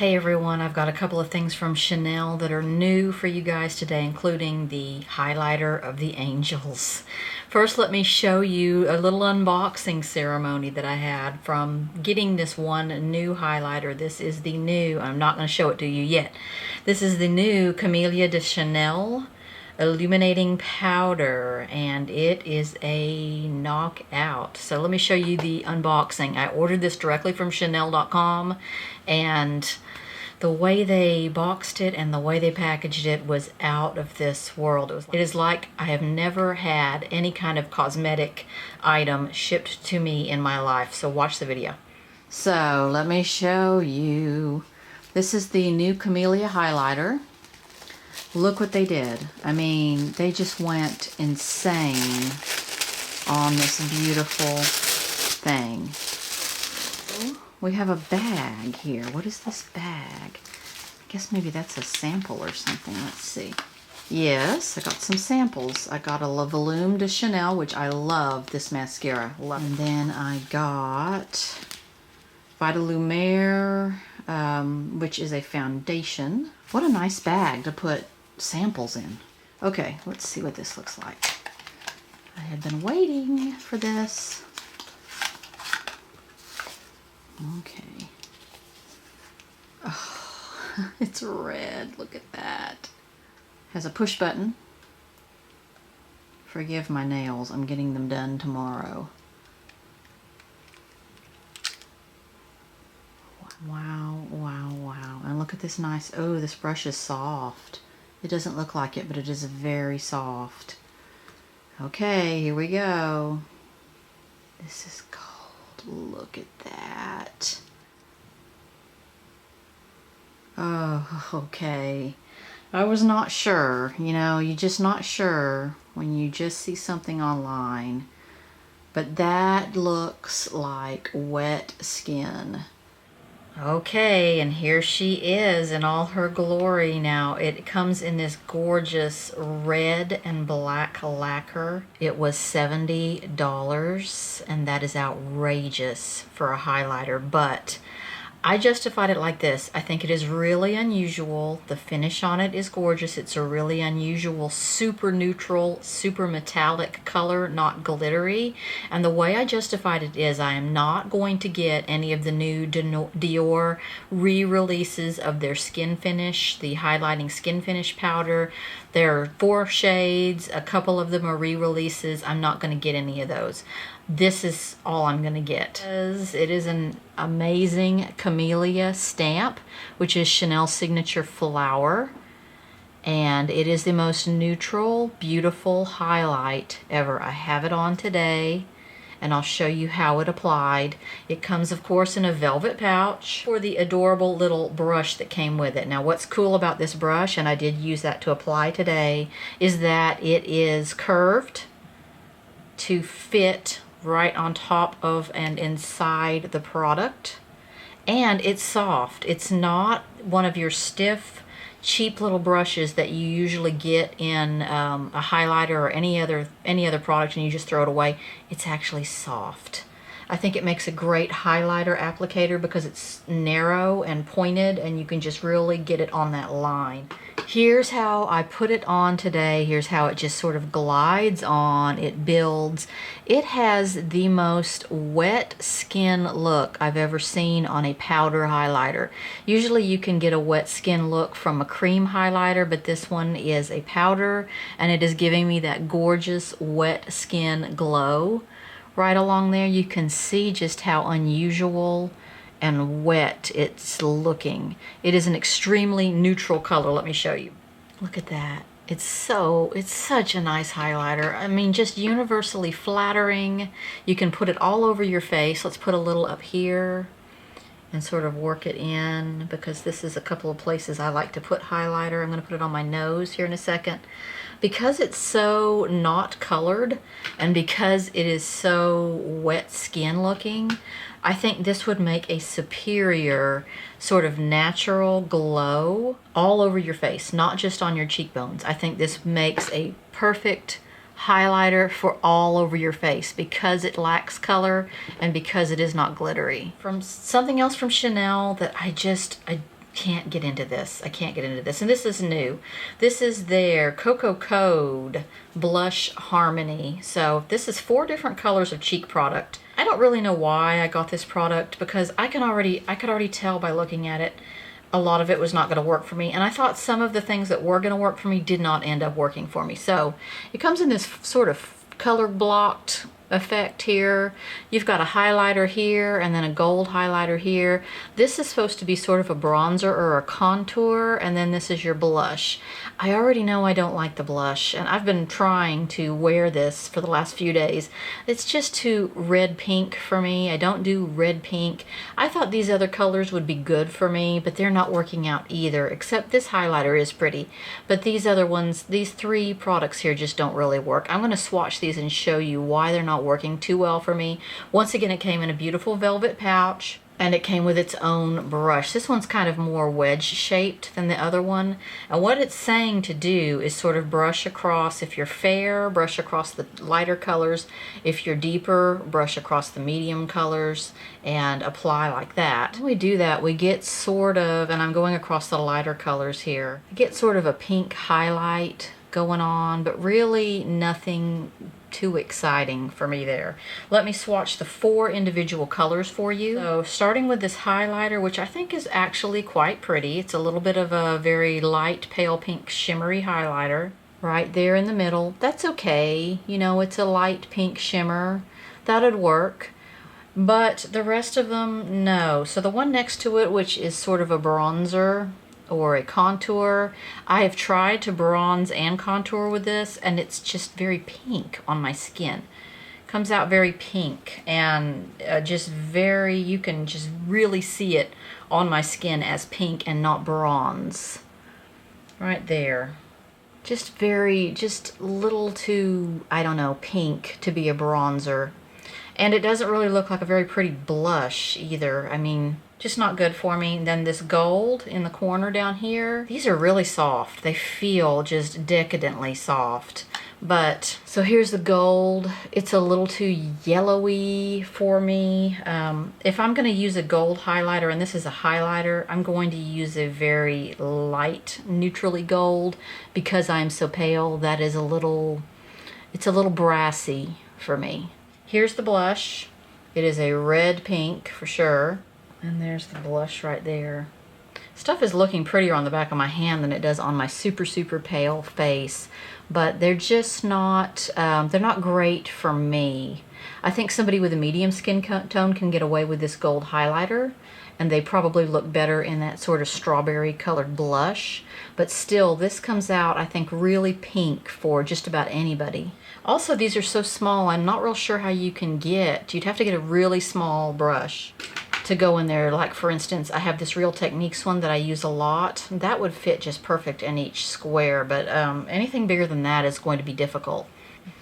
Hey everyone, I've got a couple of things from Chanel that are new for you guys today, including the highlighter of the angels. First, let me show you a little unboxing ceremony that I had from getting this one new highlighter. This is the new, I'm not going to show it to you yet. This is the new Camélia de Chanel illuminating powder, and it is a knockout. So let me show you the unboxing. I ordered this directly from Chanel.com, and the way they boxed it and the way they packaged it was out of this world. It is like I have never had any kind of cosmetic item shipped to me in my life. So watch the video. So let me show you. This is the new Camélia highlighter. Look what they did. I mean, they just went insane on this beautiful thing. We have a bag here. What is this bag? I guess maybe that's a sample or something. Let's see. Yes, I got some samples. I got a La Volume de Chanel, which I love this mascara. And then I got Vitalumiere, which is a foundation. What a nice bag to put samples in. Okay, let's see what this looks like. I had been waiting for this. Okay. Oh, it's red. Look at that. Has a push button. Forgive my nails. I'm getting them done tomorrow. Wow, wow, wow. And look at this nice, oh, this brush is soft. It doesn't look like it, but it is very soft. Okay, here we go. This is gold. Look at that. Oh, okay. I was not sure. You know, you're just not sure when you just see something online. But that looks like wet skin. Okay, and here she is in all her glory now. It comes in this gorgeous red and black lacquer. It was $70, and that is outrageous for a highlighter, but I justified it like this. I think it is really unusual. The finish on it is gorgeous. It's a really unusual, super neutral, super metallic color, not glittery. And the way I justified it is I am not going to get any of the new Dior re-releases of their skin finish, the highlighting skin finish powder. There are 4 shades. A couple of them are re-releases. I'm not going to get any of those. This is all I'm going to get. It is an amazing Camélia stamp, which is Chanel's signature flower. And it is the most neutral, beautiful highlight ever. I have it on today, and I'll show you how it applied. It comes, of course, in a velvet pouch for the adorable little brush that came with it. Now, what's cool about this brush, and I did use that to apply today, is that it is curved to fit right on top of and inside the product, and it's soft. It's not one of your stiff, cheap little brushes that you usually get in a highlighter or any other product and you just throw it away. It's actually soft. I think it makes a great highlighter applicator because it's narrow and pointed, and you can just really get it on that line. Here's how I put it on today. Here's how it just sort of glides on. It builds. It has the most wet skin look I've ever seen on a powder highlighter. Usually you can get a wet skin look from a cream highlighter, but this one is a powder, and it is giving me that gorgeous wet skin glow. Right along there, you can see just how unusual and wet it's looking. It is an extremely neutral color. Let me show you. Look at that. It's such a nice highlighter. I mean, just universally flattering. You can put it all over your face. Let's put a little up here and sort of work it in, because this is a couple of places I like to put highlighter. I'm going to put it on my nose here in a second. Because it's so not colored and because it is so wet skin looking, I think this would make a superior sort of natural glow all over your face, not just on your cheekbones. I think this makes a perfect highlighter for all over your face because it lacks color and because it is not glittery. From something else from Chanel that I can't get into this. I can't get into this. And this is new. This is their Coco Code Blush Harmony. So this is 4 different colors of cheek product. I don't really know why I got this product because I could already tell by looking at it a lot of it was not going to work for me. And I thought some of the things that were going to work for me did not end up working for me. So it comes in this sort of color blocked effect here. You've got a highlighter here and then a gold highlighter here. This is supposed to be sort of a bronzer or a contour, and then this is your blush. I already know I don't like the blush, and I've been trying to wear this for the last few days. It's just too red pink for me. I don't do red pink. I thought these other colors would be good for me, but they're not working out either, except this highlighter is pretty. But these other ones, these 3 products here just don't really work. I'm going to swatch these and show you why they're not working too well for me. Once again, it came in a beautiful velvet pouch, and it came with its own brush. This one's kind of more wedge shaped than the other one, and what it's saying to do is sort of brush across. If you're fair, brush across the lighter colors. If you're deeper, brush across the medium colors and apply like that. When we do that, we get sort of, and I'm going across the lighter colors here, I get sort of a pink highlight going on, but really nothing too exciting for me there. Let me swatch the 4 individual colors for you. So starting with this highlighter, which I think is actually quite pretty. It's a little bit of a very light pale pink shimmery highlighter right there in the middle. That's okay. You know, it's a light pink shimmer. That'd work. But the rest of them, no. So the one next to it, which is sort of a bronzer or a contour, I have tried to bronze and contour with this, and it's just very pink on my skin. Comes out very pink, and just very, you can just really see it on my skin as pink and not bronze. Right there. Just very, just a little too, I don't know, pink to be a bronzer. And it doesn't really look like a very pretty blush either. I mean, just not good for me. And then this gold in the corner down here, these are really soft. They feel just decadently soft. But, so here's the gold. It's a little too yellowy for me. If I'm going to use a gold highlighter, and this is a highlighter, I'm going to use a very light, neutrally gold, because I'm so pale. That is a little, it's a little brassy for me. Here's the blush. It is a red pink for sure. And there's the blush right there. Stuff is looking prettier on the back of my hand than it does on my super, super pale face. But they're just not, they're not great for me. I think somebody with a medium skin tone can get away with this gold highlighter, and they probably look better in that sort of strawberry colored blush. But still, this comes out, I think, really pink for just about anybody. Also, these are so small, I'm not real sure how you can get, you'd have to get a really small brush to go in there. Like, for instance, I have this Real Techniques one that I use a lot. That would fit just perfect in each square, but anything bigger than that is going to be difficult.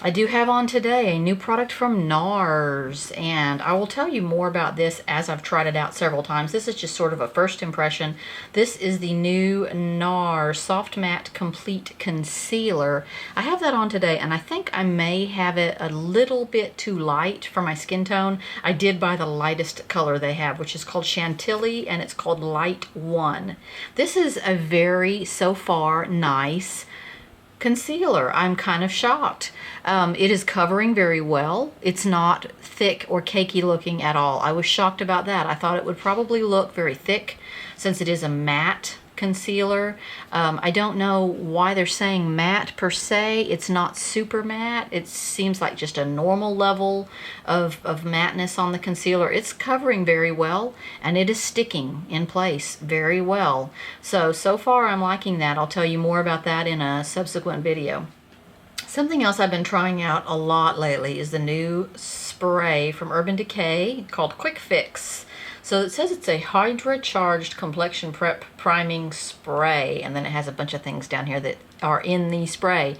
I do have on today a new product from Nars, and I will tell you more about this as I've tried it out several times. This is just sort of a first impression. This is the new Nars Soft Matte Complete Concealer. I have that on today, and I think I may have it a little bit too light for my skin tone. I did buy the lightest color they have, which is called Chantilly, and it's called Light 1. This is a very, so far, nice concealer. I'm kind of shocked. It is covering very well. It's not thick or cakey looking at all. I was shocked about that. I thought it would probably look very thick since it is a matte concealer. I don't know why they're saying matte per se. It's not super matte. It seems like just a normal level of matteness on the concealer. It's covering very well, and it is sticking in place very well. So far I'm liking that. I'll tell you more about that in a subsequent video. Something else I've been trying out a lot lately is the new spray from Urban Decay called Quick Fix. So it says it's a Hydra Charged Complexion Prep Priming Spray, and then it has a bunch of things down here that are in the spray.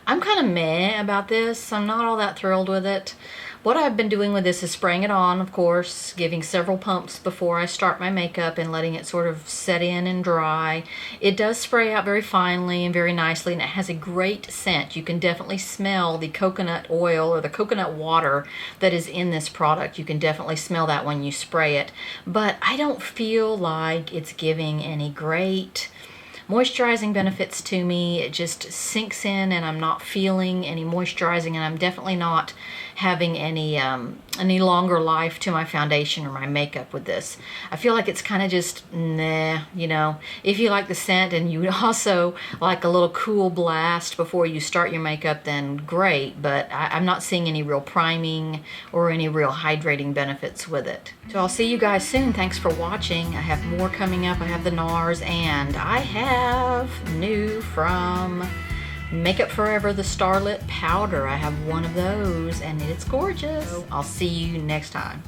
I'm kind of meh about this. I'm not all that thrilled with it. What I've been doing with this is spraying it on, of course, giving several pumps before I start my makeup and letting it sort of set in and dry. It does spray out very finely and very nicely, and it has a great scent. You can definitely smell the coconut oil or the coconut water that is in this product. You can definitely smell that when you spray it, but I don't feel like it's giving any great moisturizing benefits to me. It just sinks in and I'm not feeling any moisturizing, and I'm definitely not having any longer life to my foundation or my makeup with this. I feel like it's kind of just nah, you know. If you like the scent and you also like a little cool blast before you start your makeup, then great, but I'm not seeing any real priming or any real hydrating benefits with it. So I'll see you guys soon. Thanks for watching. I have more coming up. I have the Nars, and I have new from Makeup Forever, the Starlit Powder. I have one of those and it's gorgeous. I'll see you next time.